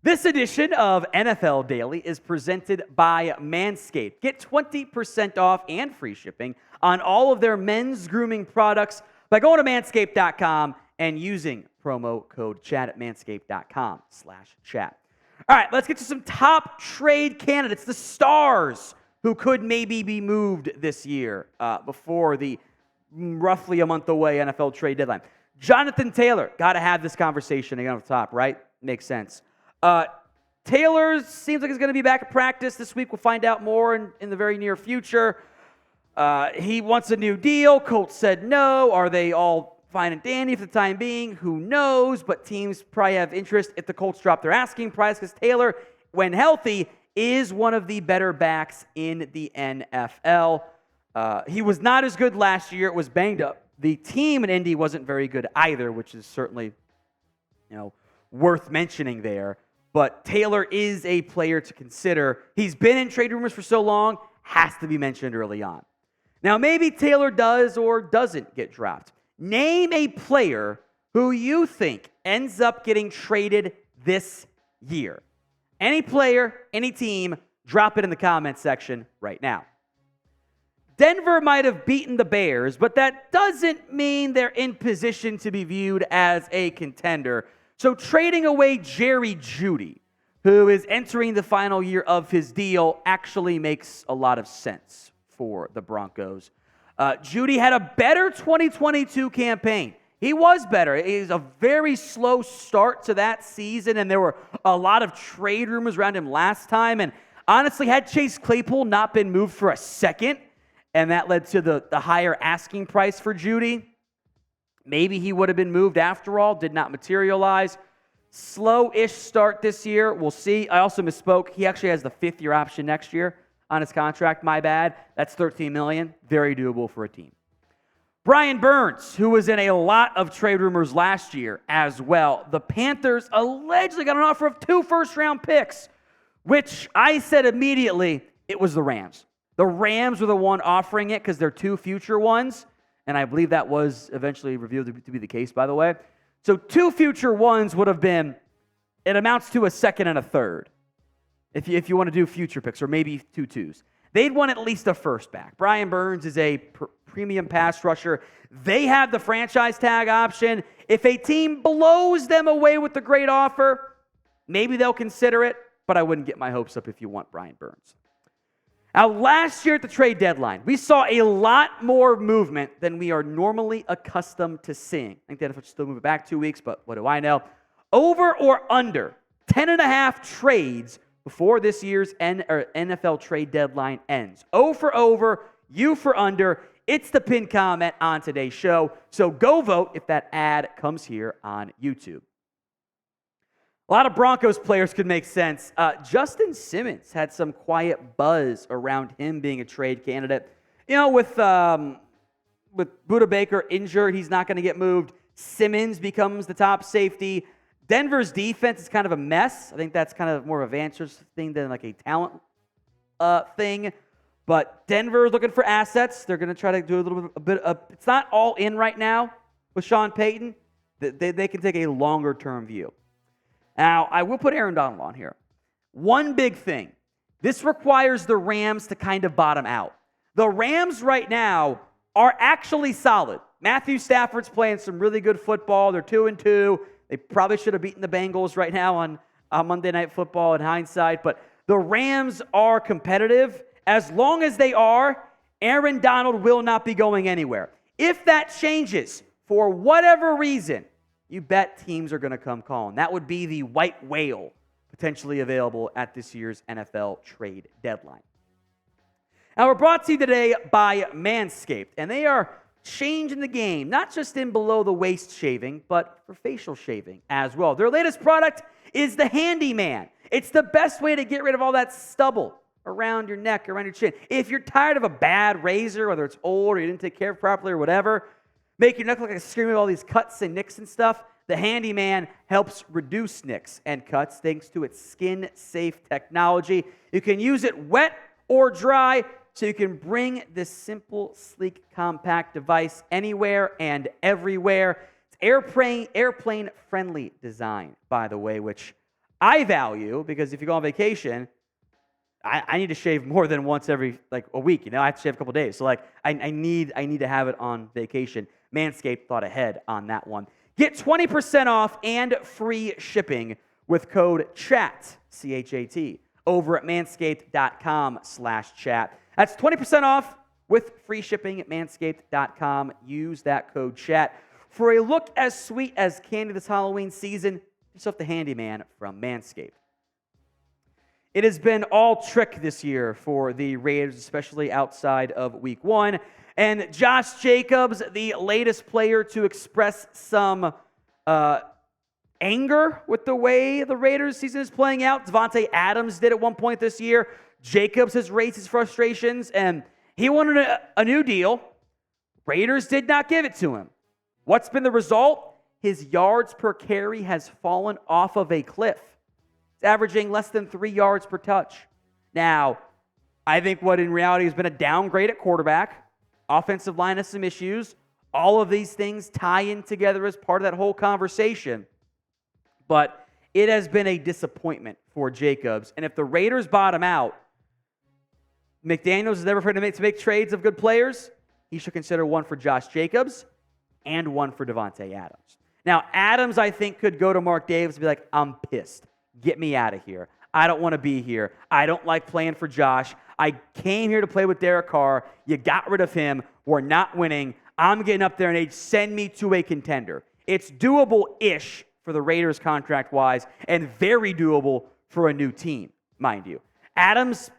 This edition of NFL Daily is presented by Manscaped. Get 20% off and free shipping on all of their men's grooming products by going to manscaped.com and using promo code chat at manscaped.com/chat. All right, let's get to some top trade candidates, the stars who could maybe be moved this year before the roughly a month away NFL trade deadline. Jonathan Taylor, got to have this conversation again off the top, right? Makes sense. Taylor seems like he's going to be back at practice this week. We'll find out more in the very near future. He wants a new deal. Colts said no. Are they all fine and dandy for the time being? Who knows? But teams probably have interest if the Colts drop their asking price because Taylor, when healthy, is one of the better backs in the NFL. He was not as good last year. It was banged up. The team in Indy wasn't very good either, which is certainly, worth mentioning there. But Taylor is a player to consider. He's been in trade rumors for so long, has to be mentioned early on. Now, maybe Taylor does or doesn't get dropped. Name a player who you think ends up getting traded this year. Any player, any team, drop it in the comments section right now. Denver might have beaten the Bears, but that doesn't mean they're in position to be viewed as a contender. So trading away Jerry Jeudy, who is entering the final year of his deal, actually makes a lot of sense for the Broncos. Jeudy had a better 2022 campaign. He was better. It was a very slow start to that season, and there were a lot of trade rumors around him last time. And honestly, had Chase Claypool not been moved for a second, and that led to the higher asking price for Jeudy, maybe he would have been moved after all. Did not materialize. Slow-ish start this year. We'll see. I also misspoke. He actually has the fifth-year option next year on his contract. My bad. That's $13 million. Very doable for a team. Brian Burns, who was in a lot of trade rumors last year as well. The Panthers allegedly got an offer of 2 first-round picks, which I said immediately it was the Rams. The Rams were the one offering it because they're 2 future ones. And I believe that was eventually revealed to be the case, by the way. So 2 future ones would have been, it amounts to a second and a third, if you want to do future picks, or maybe 2 twos. They'd want at least a first back. Brian Burns is a premium pass rusher. They have the franchise tag option. If a team blows them away with the great offer, maybe they'll consider it, but I wouldn't get my hopes up if you want Brian Burns. Now, last year at the trade deadline, we saw a lot more movement than we are normally accustomed to seeing. I think the NFL should still move it back 2 weeks, but what do I know? Over or under 10.5 trades before this year's NFL trade deadline ends. O for over, U for under. It's the pinned comment on today's show, so go vote if that ad comes here on YouTube. A lot of Broncos players could make sense. Justin Simmons had some quiet buzz around him being a trade candidate. With Budda Baker injured, he's not going to get moved. Simmons becomes the top safety. Denver's defense is kind of a mess. I think that's kind of more of a Vancer's thing than like a talent thing. But Denver is looking for assets. They're going to try to do a bit of, it's not all in right now with Sean Payton. They can take a longer-term view. Now, I will put Aaron Donald on here. One big thing. This requires the Rams to kind of bottom out. The Rams right now are actually solid. Matthew Stafford's playing some really good football. They're 2-2. They probably should have beaten the Bengals right now on Monday Night Football in hindsight. But the Rams are competitive. As long as they are, Aaron Donald will not be going anywhere. If that changes for whatever reason, you bet teams are going to come calling. That would be the white whale potentially available at this year's NFL trade deadline. Now, we're brought to you today by Manscaped, and they are changing the game, not just in below-the-waist shaving, but for facial shaving as well. Their latest product is the Handyman. It's the best way to get rid of all that stubble around your neck, around your chin. If you're tired of a bad razor, whether it's old or you didn't take care of it properly or whatever, make your neck look like a scream with all these cuts and nicks and stuff, the Handyman helps reduce nicks and cuts thanks to its skin-safe technology. You can use it wet or dry, so you can bring this simple, sleek, compact device anywhere and everywhere. It's airplane-friendly design, by the way, which I value, because if you go on vacation, I need to shave more than once every a week. I have to shave a couple days. So I need to have it on vacation. Manscaped thought ahead on that one. Get 20% off and free shipping with code CHAT, C-H-A-T, over at manscaped.com/chat. That's 20% off with free shipping at manscaped.com. Use that code CHAT. For a look as sweet as candy this Halloween season, get yourself the handyman from Manscaped. It has been all trick this year for the Raiders, especially outside of Week 1. And Josh Jacobs, the latest player to express some anger with the way the Raiders season is playing out. Davante Adams did at one point this year. Jacobs has raised his frustrations, and he wanted a new deal. Raiders did not give it to him. What's been the result? His yards per carry has fallen off of a cliff. It's averaging less than 3 yards per touch. Now, I think what in reality has been a downgrade at quarterback, offensive line has some issues. All of these things tie in together as part of that whole conversation. But it has been a disappointment for Jacobs. And if the Raiders bottom out, McDaniels is never afraid to make trades of good players. He should consider one for Josh Jacobs and one for Davante Adams. Now, Adams, I think, could go to Mark Davis and be like, I'm pissed. Get me out of here. I don't want to be here. I don't like playing for Josh. I came here to play with Derek Carr. You got rid of him. We're not winning. I'm getting up there in age. Send me to a contender. It's doable-ish for the Raiders contract-wise and very doable for a new team, mind you. Adams,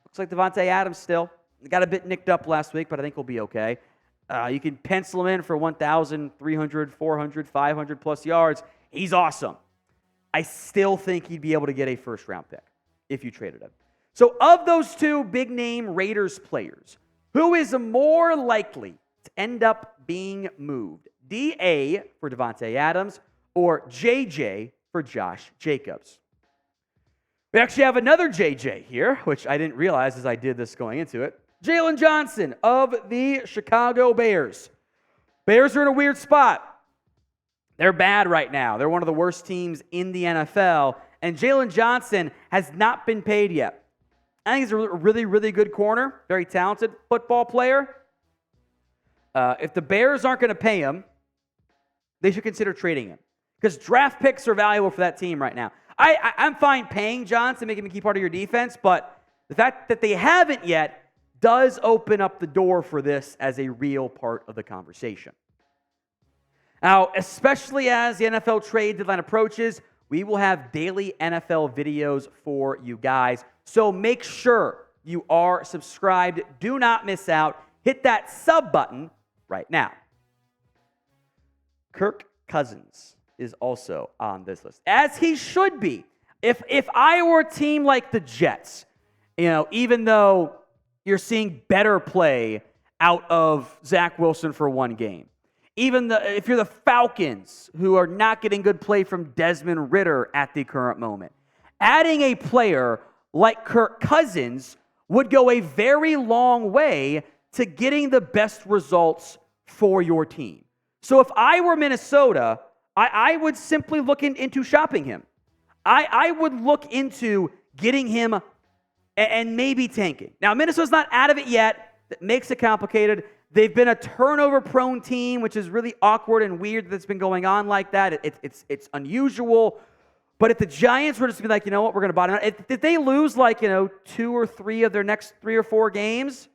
looks like Davante Adams still. He got a bit nicked up last week, but I think he'll be okay. You can pencil him in for 1,300, 400, 500 plus yards. He's awesome. I still think he'd be able to get a first-round pick if you traded him. So of those two big-name Raiders players, who is more likely to end up being moved? D.A. for Davante Adams or J.J. for Josh Jacobs? We actually have another J.J. here, which I didn't realize as I did this going into it. Jalen Johnson of the Chicago Bears. Bears are in a weird spot. They're bad right now. They're one of the worst teams in the NFL. And Jalen Johnson has not been paid yet. I think he's a really, really good corner. Very talented football player. If the Bears aren't going to pay him, they should consider trading him. Because draft picks are valuable for that team right now. I'm fine paying Johnson, making him a key part of your defense. But the fact that they haven't yet does open up the door for this as a real part of the conversation. Now, especially as the NFL trade deadline approaches, we will have daily NFL videos for you guys. So make sure you are subscribed. Do not miss out. Hit that sub button right now. Kirk Cousins is also on this list, as he should be. If I were a team like the Jets, even though you're seeing better play out of Zach Wilson for one game, if you're the Falcons, who are not getting good play from Desmond Ridder at the current moment, adding a player like Kirk Cousins would go a very long way to getting the best results for your team. So if I were Minnesota, I would simply look into shopping him. I would look into getting him and maybe tanking. Now, Minnesota's not out of it yet. That makes it complicated. They've been a turnover-prone team, which is really awkward and weird that's been going on like that. It's unusual. But if the Giants were just to be like, you know what, we're going to bottom out. If they lose 2 or 3 of their next 3 or 4 games,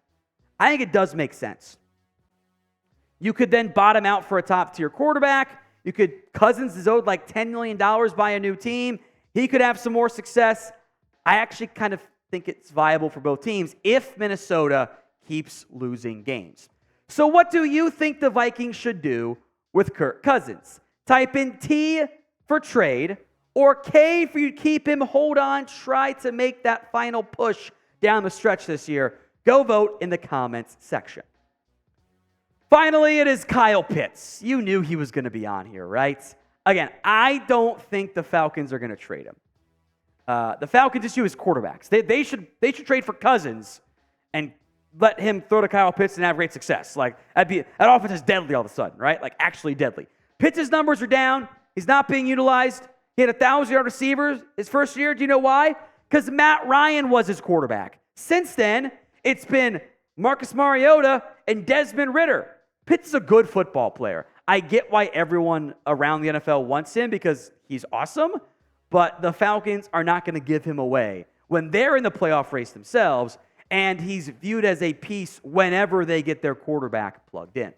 I think it does make sense. You could then bottom out for a top-tier quarterback. Cousins is owed like $10 million by a new team. He could have some more success. I actually kind of think it's viable for both teams if Minnesota keeps losing games. So what do you think the Vikings should do with Kirk Cousins? Type in T for trade or K for you to keep him, hold on, try to make that final push down the stretch this year. Go vote in the comments section. Finally, it is Kyle Pitts. You knew he was going to be on here, right? Again, I don't think the Falcons are going to trade him. The Falcons just use quarterbacks. They should trade for Cousins and let him throw to Kyle Pitts and have great success. That offense is deadly all of a sudden, right? Actually deadly. Pitts' numbers are down. He's not being utilized. He had 1,000-yard receivers his first year. Do you know why? Because Matt Ryan was his quarterback. Since then, it's been Marcus Mariota and Desmond Ridder. Pitts is a good football player. I get why everyone around the NFL wants him because he's awesome, but the Falcons are not going to give him away when they're in the playoff race themselves, and he's viewed as a piece whenever they get their quarterback plugged in.